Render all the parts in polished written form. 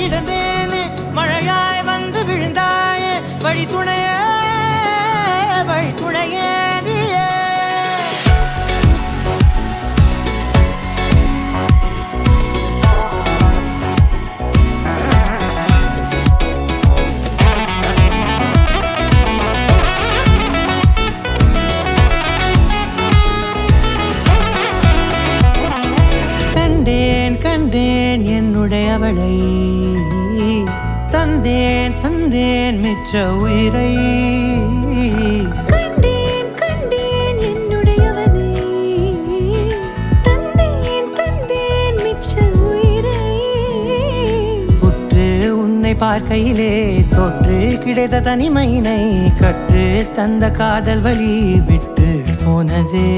கிடந்தேனே மழையாய் வந்து விழுந்தாயே வழி துணையே வழி துணையே நீயே. கண்டேன் கண்டேன் என்னுடையவளை தந்தேன் தந்தேன் மிச்ச உயிரை. கண்டேன் கண்டேன் என்னுடையவனை தந்தேன் தந்தேன் மிச்ச உயிரை. உற்று உன்னை பார்க்கையிலே தொற்று கிடைத்த தனிமையினை கற்று தந்த காதல் வழி விட்டு போனதே.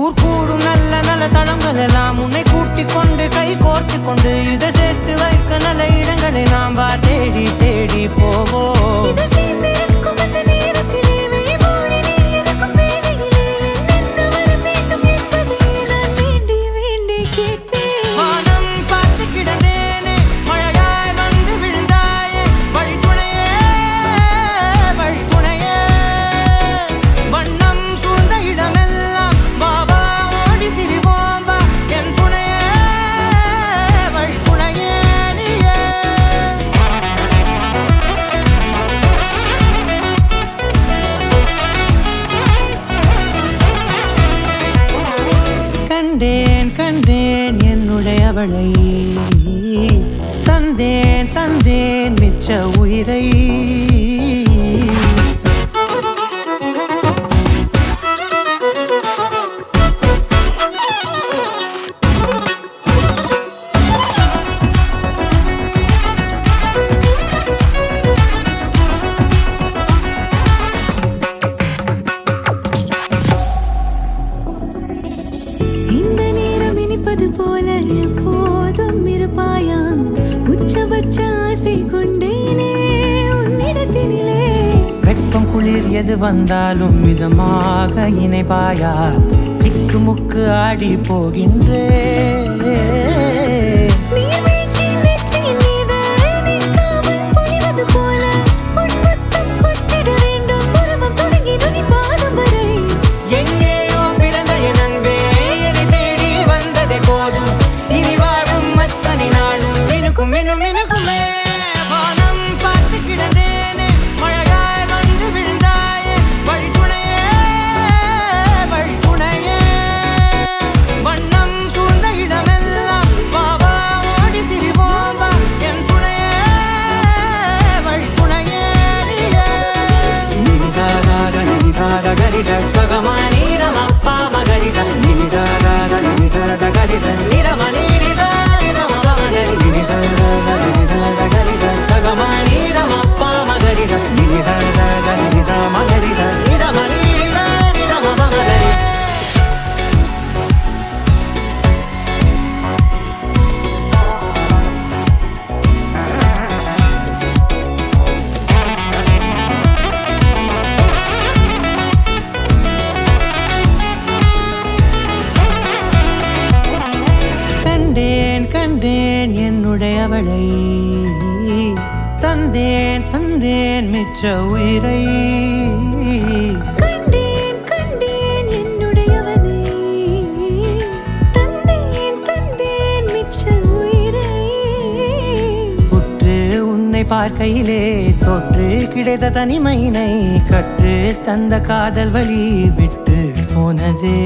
ஊர் கூடும் நல்ல நல்ல தளங்கள் எல்லாம் உன்னை கூட்டிக் கொண்டு கை கோர்த்து கொண்டு இதை சேர்த்து வைக்க நல்ல இடங்களை நாம் வா தேடி தேடி போவோம். இதழ் சேர்ந்திருக்கும் அந்த நேரத்திலே விழிமூடி நீ இருக்கும் வேளையிலே என்னென்ன வர வேண்டும் என்பதை நான் வேண்டி வேண்டி கேட்பேன். வானம் பார்த்து கிடந்தேனே மழையாய் வந்து விழுந்தாயே வழி துணையே வழி துணையே. வண்ணம் சூழ்ந்த இடமெல்லாம் பாபா ஓடி திரிவோம் வா என் துணையே வழி துணையே நீயே. கண்டேன் கண்டேன் என்னுடையவளை தந்தேன் தந்தேன் மிச்ச உயிரை. இந்த நேரம் இனிப்பது போல எப்போதும் இருப்பாயா? உச்சபட்ச ஆசை கொண்டேனே உன்னிடத்தினிலே. வெப்பம் குளிர் எது வந்தாலும் மிதமாக இணைப்பாயா? திக்கு முக்கு ஆடி போகின்றே. நீர்வீழ்ச்சி நெற்றியின் மீது நிற்காமல் பொழிவது போல உன் முத்தம் கொட்டிட வேண்டும் உருவம் தொடங்கி நுனி பாதம் வரை. எங்கேயோ பிறந்த என் அன்பே என்னை தேடி வந்ததே போதும். இனி வாழும் அத்தனை நாளும் மினுக்கும் மினும் மினுக்குமே. வானம் பார்த்து கிடந்தேனே மழையாய் வந்து விழுந்தாயே வழி துணையே வழி துணையே. வண்ணம் சூழ்ந்த இடமெல்லாம் பாபா ஓடி திரிவோம் வா என் துணையே வழி துணையே நீயே. நினிசாத நினிசாத கரிச பகமானி ரமப்பா மகரிச நினிசாத நினிசாத கரிச நிரமனிரித நிரமபவனரி நினிசாத நினிசாத கரிச பகமானி ரமப்பா மகரிச நினிசாத நினிசா மகரிச நிரமனிரித நிரமபவனரி. கண்டேன் கண்டேன் என்னுடையவளை தந்தேன் தந்தேன் மிச்ச உயிரை. கண்டேன் கண்டேன் என்னுடையவனை தந்தேன் தந்தேன் மிச்ச உயிரை. உற்று உன்னை பார்க்கையிலே தொற்று கிடைத்த தனிமையினை கற்று தந்த காதல் வழி விட்டு போனதே.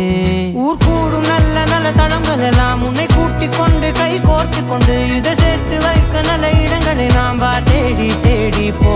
ஊர் கூடும் நல்ல நல்ல தளங்கள் எல்லாம் உன்னை கூட்டிக் கொண்டு கை கோர்த்து கொண்டு இதை சேர்த்து வைக்க நல்ல இடங்களை நாம் வா தேடி தேடி போ.